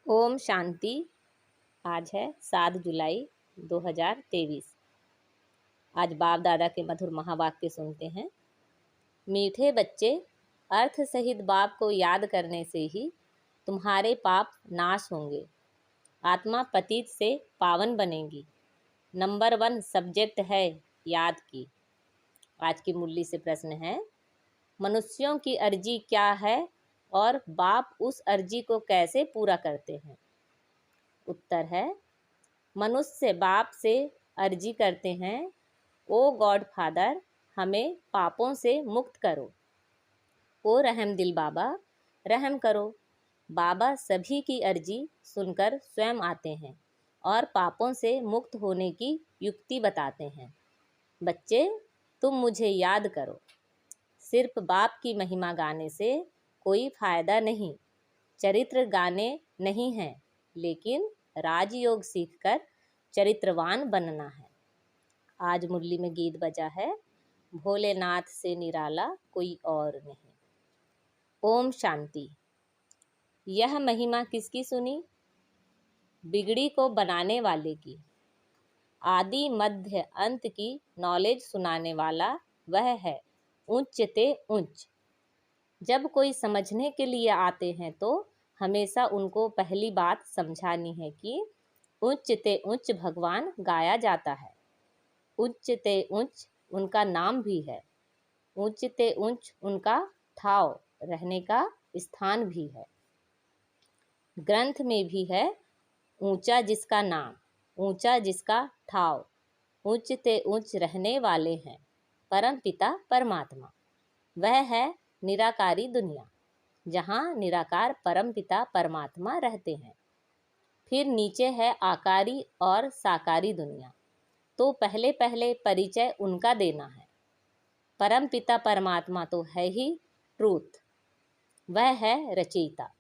ओम शांति। आज है 7 जुलाई 2023। आज बाप दादा के मधुर महावाक्य सुनते हैं। मीठे बच्चे, अर्थ सहित बाप को याद करने से ही तुम्हारे पाप नाश होंगे, आत्मा पतित से पावन बनेगी। नंबर 1 सब्जेक्ट है याद की। आज की मुरली से प्रश्न है, मनुष्यों की अर्जी क्या है और बाप उस अर्जी को कैसे पूरा करते हैं? उत्तर है, मनुष्य बाप से अर्जी करते हैं, ओ गॉड फादर, हमें पापों से मुक्त करो। ओ रहम दिल बाबा, रहम करो। बाबा सभी की अर्जी सुनकर स्वयं आते हैं और पापों से मुक्त होने की युक्ति बताते हैं। बच्चे, तुम मुझे याद करो। सिर्फ बाप की महिमा गाने से कोई फायदा नहीं, चरित्र गाने नहीं हैं, लेकिन राजयोग सीखकर चरित्रवान बनना है। आज मुरली में गीत बजा है, भोलेनाथ से निराला कोई और नहीं। ओम शांति। यह महिमा किसकी सुनी? बिगड़ी को बनाने वाले की। आदि मध्य अंत की नॉलेज सुनाने वाला वह है उच्च ते उच्च। जब कोई समझने के लिए आते हैं तो हमेशा उनको पहली बात समझानी है कि उच्च ते उच्च भगवान गाया जाता है। उच्च ते उच्च उनका नाम भी है। उच्च ते उच्च उनका ठाव रहने का स्थान भी है। ग्रंथ में भी है, ऊंचा जिसका नाम, ऊंचा जिसका ठाव, उच्च ते उच्च रहने वाले हैं परम पिता परमात्मा। वह है निराकारी दुनिया, जहाँ निराकार परम पिता परमात्मा रहते हैं। फिर नीचे है आकारी और साकारी दुनिया। तो पहले पहले परिचय उनका देना है। परम पिता परमात्मा तो है ही ट्रूथ, वह है रचयिता।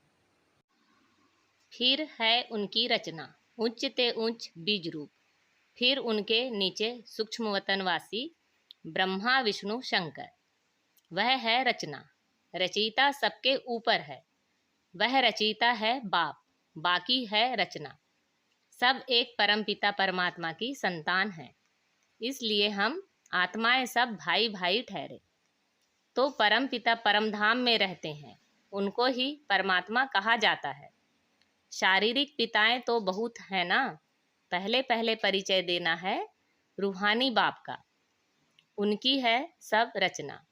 फिर है उनकी रचना, उच्च ते उच्च बीज रूप। फिर उनके नीचे सूक्ष्म वतनवासी ब्रह्मा विष्णु शंकर। वह है रचना, रचयिता सबके ऊपर है। वह रचयिता है बाप, बाकी है रचना। सब एक परम पिता परमात्मा की संतान हैं, इसलिए हम आत्माएं सब भाई भाई ठहरे। तो परम पिता परम धाम में रहते हैं, उनको ही परमात्मा कहा जाता है। शारीरिक पिताएं तो बहुत है ना, पहले पहले परिचय देना है रूहानी बाप का। उनकी है सब रचना,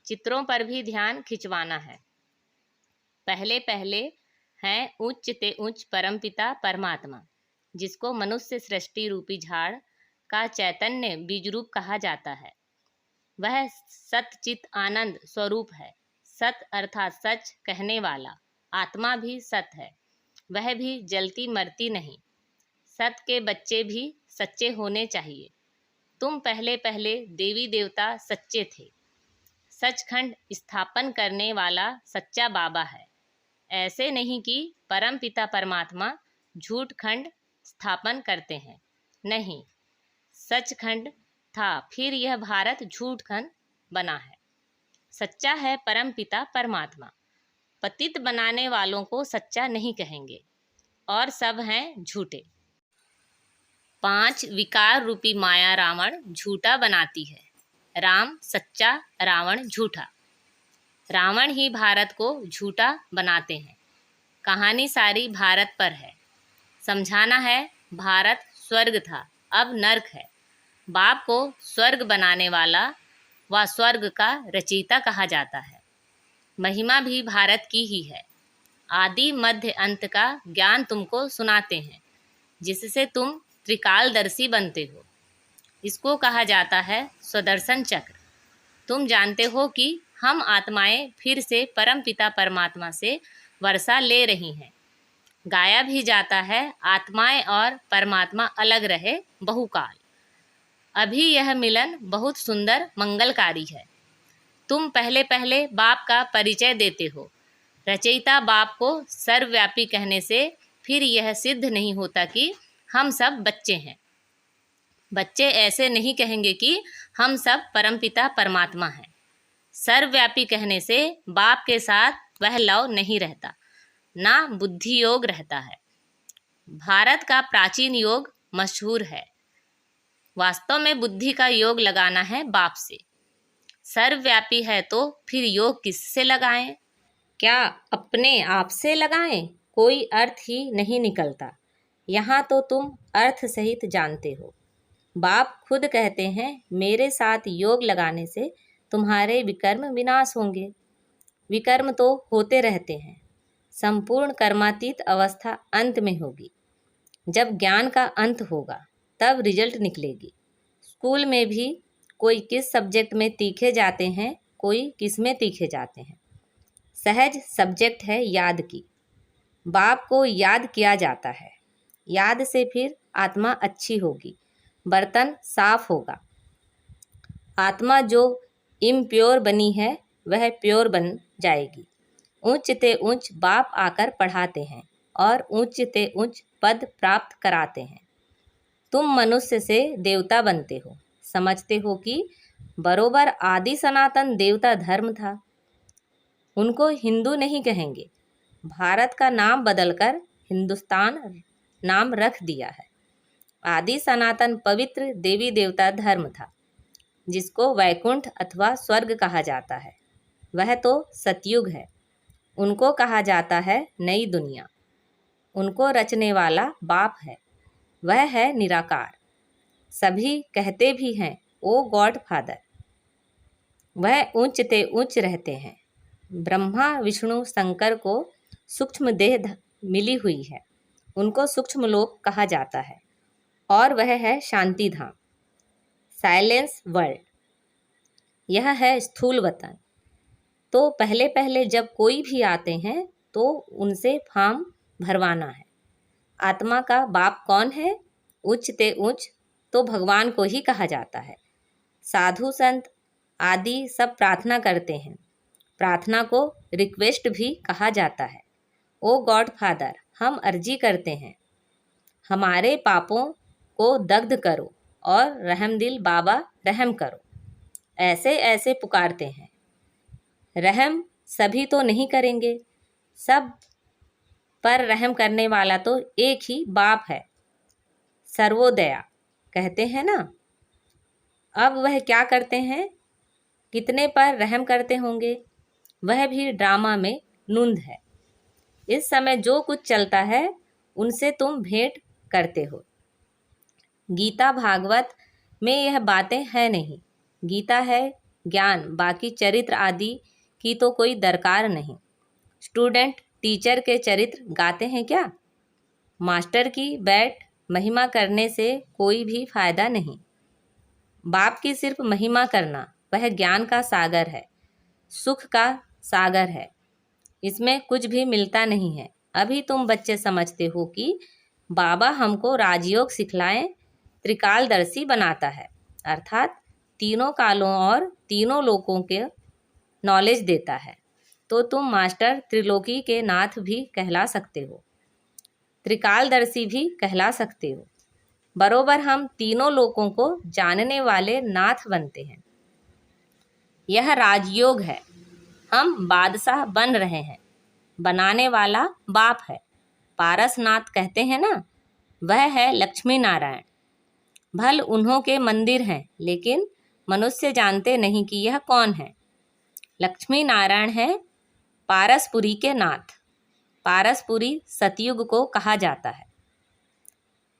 चित्रों पर भी ध्यान खिंचवाना है। पहले पहले हैं उच्च ते उच्च परम पिता परमात्मा, जिसको मनुष्य सृष्टि रूपी झाड़ का चैतन्य बीज रूप कहा जाता है। वह सत चित आनंद स्वरूप है। सत अर्थात सच कहने वाला। आत्मा भी सत है, वह भी जलती मरती नहीं। सत के बच्चे भी सच्चे होने चाहिए। तुम पहले पहले देवी देवता सच्चे थे। सचखंड स्थापन करने वाला सच्चा बाबा है। ऐसे नहीं कि परम पिता परमात्मा झूठ खंड स्थापन करते हैं, नहीं, सचखंड था, फिर यह भारत झूठ खंड बना है। सच्चा है परम पिता परमात्मा। पतित बनाने वालों को सच्चा नहीं कहेंगे और सब हैं झूठे। 5 विकार रूपी माया रावण झूठा बनाती है। राम सच्चा, रावण झूठा। रावण ही भारत को झूठा बनाते हैं। कहानी सारी भारत पर है। समझाना है भारत स्वर्ग था, अब नर्क है। बाप को स्वर्ग बनाने वाला व स्वर्ग का रचयिता कहा जाता है। महिमा भी भारत की ही है। आदि मध्य अंत का ज्ञान तुमको सुनाते हैं, जिससे तुम त्रिकालदर्शी बनते हो। इसको कहा जाता है स्वदर्शन चक्र। तुम जानते हो कि हम आत्माएं फिर से परम पिता परमात्मा से वर्षा ले रही हैं। गाया भी जाता है, आत्माएं और परमात्मा अलग रहे बहुकाल। अभी यह मिलन बहुत सुंदर मंगलकारी है। तुम पहले पहले बाप का परिचय देते हो। रचयिता बाप को सर्वव्यापी कहने से फिर यह सिद्ध नहीं होता कि हम सब बच्चे हैं। बच्चे ऐसे नहीं कहेंगे कि हम सब परमपिता परमात्मा हैं। सर्वव्यापी कहने से बाप के साथ वह लव नहीं रहता, ना बुद्धि योग रहता है। भारत का प्राचीन योग मशहूर है। वास्तव में बुद्धि का योग लगाना है बाप से। सर्वव्यापी है तो फिर योग किससे लगाएं? क्या अपने आप से लगाएं? कोई अर्थ ही नहीं निकलता। यहाँ तो तुम अर्थ सहित जानते हो। बाप खुद कहते हैं, मेरे साथ योग लगाने से तुम्हारे विकर्म विनाश होंगे। विकर्म तो होते रहते हैं। संपूर्ण कर्मातीत अवस्था अंत में होगी। जब ज्ञान का अंत होगा तब रिजल्ट निकलेगी। स्कूल में भी कोई किस सब्जेक्ट में तीखे जाते हैं, कोई किस में तीखे जाते हैं। सहज सब्जेक्ट है याद की। बाप को याद किया जाता है। याद से फिर आत्मा अच्छी होगी, बर्तन साफ होगा। आत्मा जो इम्प्योर बनी है वह प्योर बन जाएगी। उच्च ते उच्च बाप आकर पढ़ाते हैं और उच्च ते उच्च पद प्राप्त कराते हैं। तुम मनुष्य से देवता बनते हो। समझते हो कि बरोबर आदि सनातन देवता धर्म था। उनको हिंदू नहीं कहेंगे। भारत का नाम बदलकर हिंदुस्तान नाम रख दिया है। आदि सनातन पवित्र देवी देवता धर्म था, जिसको वैकुंठ अथवा स्वर्ग कहा जाता है। वह तो सतयुग है। उनको कहा जाता है नई दुनिया। उनको रचने वाला बाप है। वह है निराकार। सभी कहते भी हैं ओ गॉड फादर। वह उच्च ते उच्च रहते हैं। ब्रह्मा विष्णु शंकर को सूक्ष्म देह मिली हुई है। उनको सूक्ष्म लोक कहा जाता है और वह है शांति धाम, साइलेंस वर्ल्ड। यह है स्थूल वतन। तो पहले पहले जब कोई भी आते हैं तो उनसे फॉर्म भरवाना है। आत्मा का बाप कौन है? उच्च ते उच्च तो भगवान को ही कहा जाता है। साधु संत आदि सब प्रार्थना करते हैं। प्रार्थना को रिक्वेस्ट भी कहा जाता है। ओ गॉड फादर, हम अर्जी करते हैं, हमारे पापों को दग्ध करो और रहमदिल बाबा रहम करो। ऐसे ऐसे पुकारते हैं। रहम सभी तो नहीं करेंगे। सब पर रहम करने वाला तो एक ही बाप है। सर्वोदया कहते हैं ना। अब वह क्या करते हैं? कितने पर रहम करते होंगे? वह भी ड्रामा में नूंद है। इस समय जो कुछ चलता है उनसे तुम भेंट करते हो। गीता भागवत में यह बातें है नहीं। गीता है ज्ञान, बाकी चरित्र आदि की तो कोई दरकार नहीं। स्टूडेंट टीचर के चरित्र गाते हैं क्या? मास्टर की बैठ महिमा करने से कोई भी फायदा नहीं। बाप की सिर्फ महिमा करना, वह ज्ञान का सागर है, सुख का सागर है। इसमें कुछ भी मिलता नहीं है। अभी तुम बच्चे समझते हो कि बाबा हमको राजयोग सिखलाएं, त्रिकालदर्शी बनाता है, अर्थात तीनों कालों और तीनों लोकों के नॉलेज देता है। तो तुम मास्टर त्रिलोकी के नाथ भी कहला सकते हो, त्रिकालदर्शी भी कहला सकते हो। बरोबर हम तीनों लोकों को जानने वाले नाथ बनते हैं। यह राजयोग है। हम बादशाह बन रहे हैं। बनाने वाला बाप है। पारसनाथ कहते हैं ना, वह है लक्ष्मी नारायण। भल उन्हों के मंदिर हैं, लेकिन मनुष्य जानते नहीं कि यह कौन है। लक्ष्मी नारायण है पारसपुरी के नाथ। पारसपुरी सतयुग को कहा जाता है।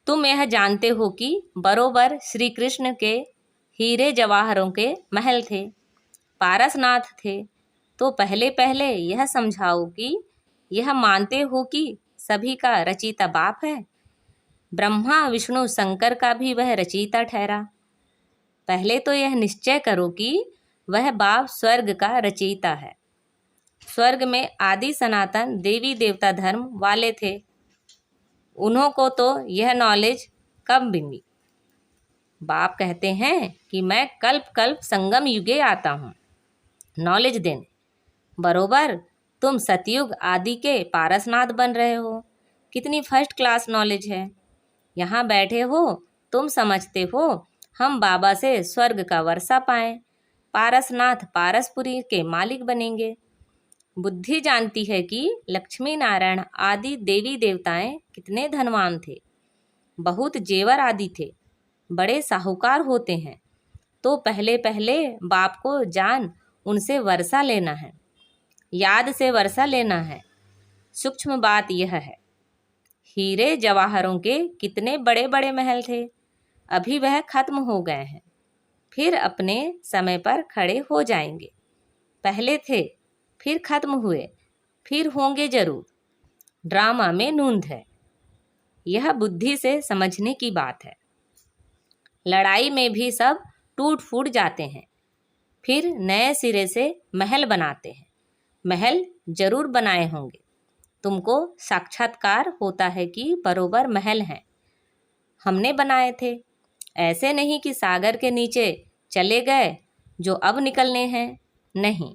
तुम यह जानते हो कि बरोबर श्री कृष्ण के हीरे जवाहरों के महल थे, पारसनाथ थे। तो पहले पहले यह समझाओ कि यह मानते हो कि सभी का रचयिता बाप है। ब्रह्मा विष्णु शंकर का भी वह रचयिता ठहरा। पहले तो यह निश्चय करो कि वह बाप स्वर्ग का रचयिता है। स्वर्ग में आदि सनातन देवी देवता धर्म वाले थे। उन्हों को तो यह नॉलेज कब मिली? बाप कहते हैं कि मैं कल्प कल्प संगम युगे आता हूँ नॉलेज देने। बरोबर तुम सतयुग आदि के पारसनाथ बन रहे हो। कितनी फर्स्ट क्लास नॉलेज है। यहाँ बैठे हो, तुम समझते हो हम बाबा से स्वर्ग का वर्षा पाएं, पारसनाथ पारसपुरी के मालिक बनेंगे। बुद्धि जानती है कि लक्ष्मी नारायण आदि देवी देवताएं कितने धनवान थे, बहुत जेवर आदि थे, बड़े साहूकार होते हैं। तो पहले पहले बाप को जान उनसे वर्षा लेना है, याद से वर्षा लेना है। सूक्ष्म बात यह है, हीरे जवाहरों के कितने बड़े बड़े महल थे, अभी वह खत्म हो गए हैं, फिर अपने समय पर खड़े हो जाएंगे। पहले थे, फिर खत्म हुए, फिर होंगे जरूर। ड्रामा में नूंद है, यह बुद्धि से समझने की बात है। लड़ाई में भी सब टूट फूट जाते हैं, फिर नए सिरे से महल बनाते हैं। महल जरूर बनाए होंगे, तुमको साक्षात्कार होता है कि बरोबर महल हैं, हमने बनाए थे। ऐसे नहीं कि सागर के नीचे चले गए जो अब निकलने हैं, नहीं,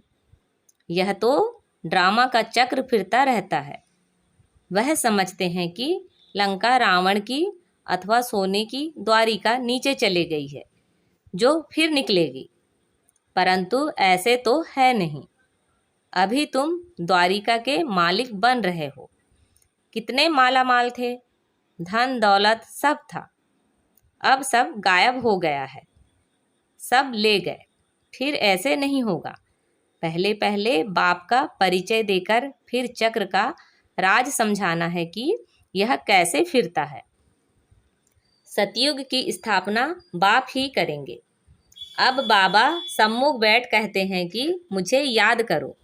यह तो ड्रामा का चक्र फिरता रहता है। वह समझते हैं कि लंका रावण की अथवा सोने की द्वारिका नीचे चले गई है जो फिर निकलेगी, परंतु ऐसे तो है नहीं। अभी तुम द्वारिका के मालिक बन रहे हो। कितने माला माल थे, धन दौलत सब था, अब सब गायब हो गया है, सब ले गए। फिर ऐसे नहीं होगा। पहले पहले बाप का परिचय देकर फिर चक्र का राज समझाना है कि यह कैसे फिरता है। सतयुग की स्थापना बाप ही करेंगे। अब बाबा सम्मुख बैठ कहते हैं कि मुझे याद करो।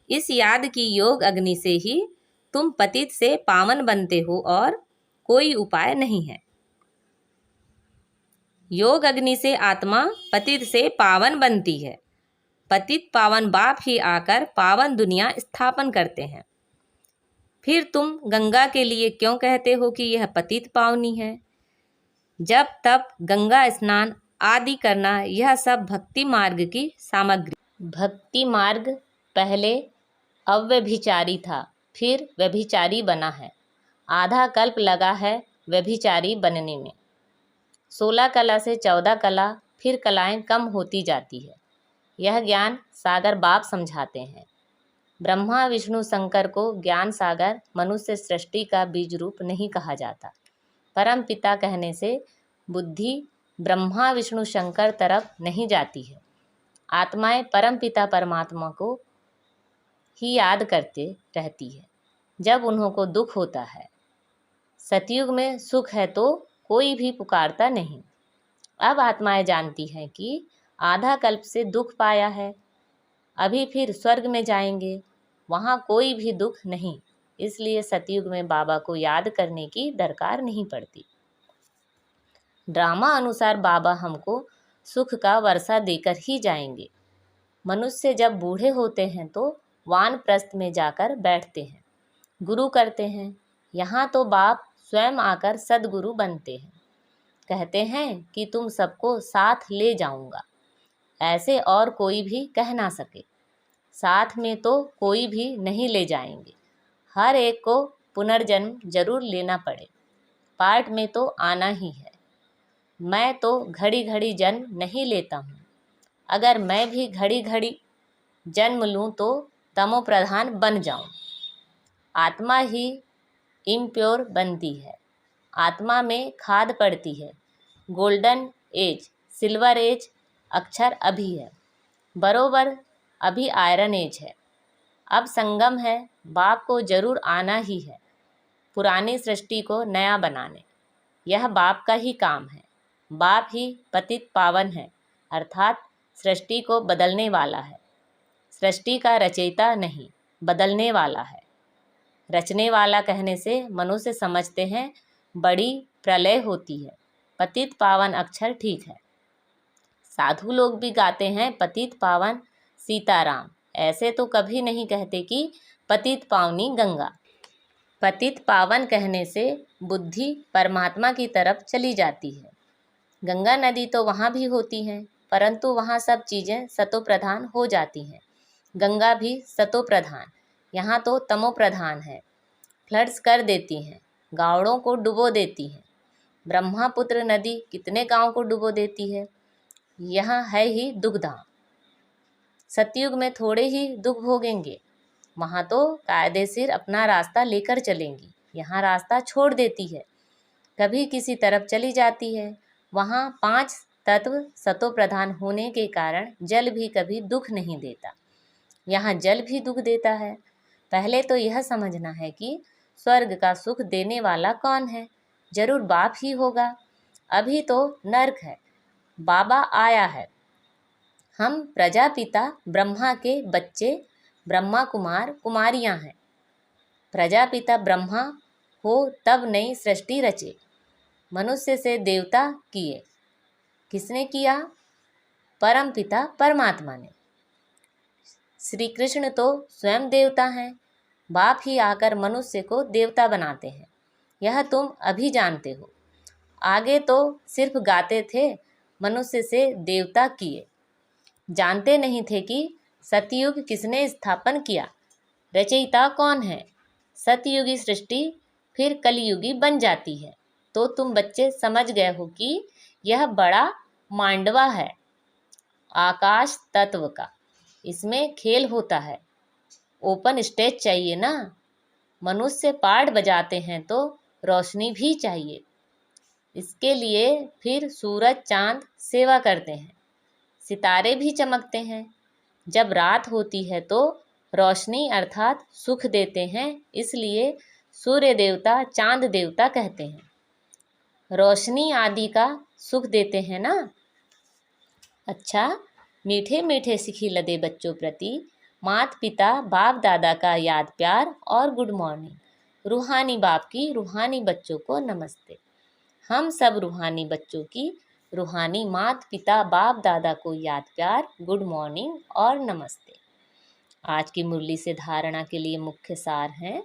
इस याद की योग अग्नि से ही तुम पतित से पावन बनते हो और कोई उपाय नहीं है। योग अग्नि से आत्मा पतित से पावन बनती है। पतित पावन बाप ही आकर पावन दुनिया स्थापन करते हैं। फिर तुम गंगा के लिए क्यों कहते हो कि यह पतित पावनी है? जब तब गंगा स्नान आदि करना, यह सब भक्ति मार्ग की सामग्री। भक्ति मार्ग पहले अव्यभिचारी था, फिर व्यभिचारी बना है। आधा कल्प लगा है व्यभिचारी बनने में। 16 कला से 14 कला, फिर कलाएं कम होती जाती है। यह ज्ञान सागर बाप समझाते हैं। ब्रह्मा विष्णु शंकर को ज्ञान सागर मनुष्य सृष्टि का बीज रूप नहीं कहा जाता। परम पिता कहने से बुद्धि ब्रह्मा विष्णु शंकर तरफ नहीं जाती है। आत्माएं परम पिता परमात्मा को ही याद करते रहती है जब उन्हों को दुख होता है। सतयुग में सुख है तो कोई भी पुकारता नहीं। अब आत्माएं जानती हैं कि आधा कल्प से दुख पाया है, अभी फिर स्वर्ग में जाएंगे, वहाँ कोई भी दुख नहीं, इसलिए सतयुग में बाबा को याद करने की दरकार नहीं पड़ती। ड्रामा अनुसार बाबा हमको सुख का वर्षा देकर ही जाएंगे। मनुष्य जब बूढ़े होते हैं तो वानप्रस्थ में जाकर बैठते हैं, गुरु करते हैं। यहाँ तो बाप स्वयं आकर सदगुरु बनते हैं, कहते हैं कि तुम सबको साथ ले जाऊंगा। ऐसे और कोई भी कह ना सके। साथ में तो कोई भी नहीं ले जाएंगे, हर एक को पुनर्जन्म जरूर लेना पड़े। पार्ट में तो आना ही है। मैं तो घड़ी घड़ी जन्म नहीं लेता हूँ। अगर मैं भी घड़ी घड़ी जन्म लूँ तो तमो प्रधान बन जाऊँ। आत्मा ही इम्प्योर बनती है, आत्मा में खाद पड़ती है। गोल्डन एज, सिल्वर एज अक्षर अभी है, बरोबर अभी आयरन एज है। अब संगम है, बाप को जरूर आना ही है पुरानी सृष्टि को नया बनाने। यह बाप का ही काम है। बाप ही पतित पावन है, अर्थात सृष्टि को बदलने वाला है। सृष्टि का रचयिता नहीं, बदलने वाला है। रचने वाला कहने से मनुष्य समझते हैं बड़ी प्रलय होती है। पतित पावन अक्षर ठीक है। साधु लोग भी गाते हैं पतित पावन सीताराम, ऐसे तो कभी नहीं कहते कि पतित पावनी गंगा। पतित पावन कहने से बुद्धि परमात्मा की तरफ चली जाती है। गंगा नदी तो वहाँ भी होती है, परंतु वहाँ सब चीज़ें सतो प्रधान हो जाती हैं। गंगा भी सतो प्रधान, यहाँ तो तमो प्रधान है। फ्लड्स कर देती हैं, गाँवों को डुबो देती हैं। ब्रह्मपुत्र नदी कितने गांव को डुबो देती है। यहाँ है ही दुखधाम। सतयुग में थोड़े ही दुख भोगेंगे, वहाँ तो कायदेशीर अपना रास्ता लेकर चलेंगी, यहाँ रास्ता छोड़ देती है, कभी किसी तरफ चली जाती है। वहाँ 5 तत्व सतो प्रधान होने के कारण जल भी कभी दुख नहीं देता, यहाँ जल भी दुख देता है। पहले तो यह समझना है कि स्वर्ग का सुख देने वाला कौन है, जरूर बाप ही होगा। अभी तो नर्क है, बाबा आया है। हम प्रजापिता ब्रह्मा के बच्चे, ब्रह्मा कुमार कुमारियां हैं। प्रजापिता ब्रह्मा हो तब नई सृष्टि रचे, मनुष्य से देवता किए। किसने किया? परम पिता परमात्मा ने। श्री कृष्ण तो स्वयं देवता हैं, बाप ही आकर मनुष्य को देवता बनाते हैं, यह तुम अभी जानते हो। आगे तो सिर्फ गाते थे मनुष्य से देवता किए, जानते नहीं थे कि सतयुग किसने स्थापन किया, रचयिता कौन है। सतयुगी सृष्टि फिर कलयुगी बन जाती है। तो तुम बच्चे समझ गए हो कि यह बड़ा मांडवा है आकाश तत्व का, इसमें खेल होता है। ओपन स्टेज चाहिए ना, मनुष्य पाठ बजाते हैं तो रोशनी भी चाहिए। इसके लिए फिर सूरज चांद सेवा करते हैं, सितारे भी चमकते हैं। जब रात होती है तो रोशनी अर्थात सुख देते हैं, इसलिए सूर्य देवता चांद देवता कहते हैं। रोशनी आदि का सुख देते हैं ना। अच्छा, मीठे मीठे सिखी लदे बच्चों प्रति माता पिता बाप दादा का याद प्यार और गुड मॉर्निंग। रूहानी बाप की रूहानी बच्चों को नमस्ते। हम सब रूहानी बच्चों की रूहानी माता पिता बाप दादा को याद प्यार, गुड मॉर्निंग और नमस्ते। आज की मुरली से धारणा के लिए मुख्य सार हैं।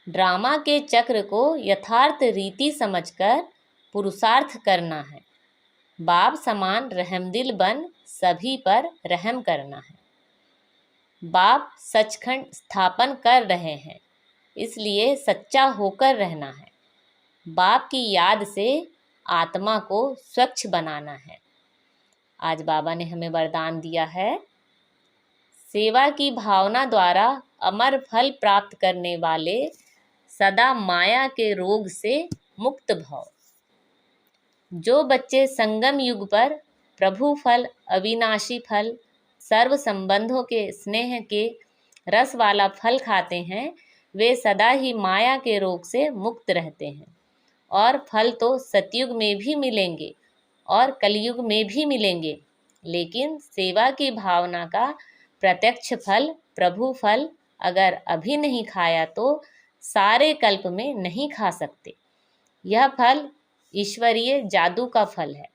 ड्रामा के चक्र को यथार्थ रीति समझकर पुरुषार्थ करना है। बाप समान रहमदिल बन सभी पर रहम करना है। बाप सचखंड स्थापन कर रहे हैं, इसलिए सच्चा होकर रहना है। बाप की याद से आत्मा को स्वच्छ बनाना है। आज बाबा ने हमें वरदान दिया है, सेवा की भावना द्वारा अमर फल प्राप्त करने वाले सदा माया के रोग से मुक्त भव। जो बच्चे संगम युग पर प्रभु फल, अविनाशी फल, सर्व संबंधों के स्नेह के रस वाला फल खाते हैं, वे सदा ही माया के रोग से मुक्त रहते हैं। और फल तो सतयुग में भी मिलेंगे और कलयुग में भी मिलेंगे, लेकिन सेवा की भावना का प्रत्यक्ष फल, प्रभु फल अगर अभी नहीं खाया तो सारे कल्प में नहीं खा सकते। यह फल ईश्वरीय जादू का फल है,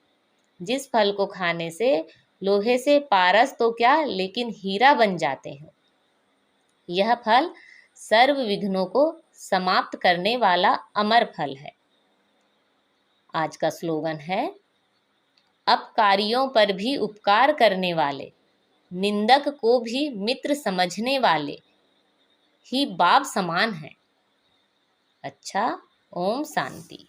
जिस फल को खाने से लोहे से पारस तो क्या लेकिन हीरा बन जाते हैं। यह फल सर्व विघ्नों को समाप्त करने वाला अमर फल है। आज का स्लोगन है, अपकारियों पर भी उपकार करने वाले, निंदक को भी मित्र समझने वाले ही बाप समान हैं। अच्छा, ओम शांति।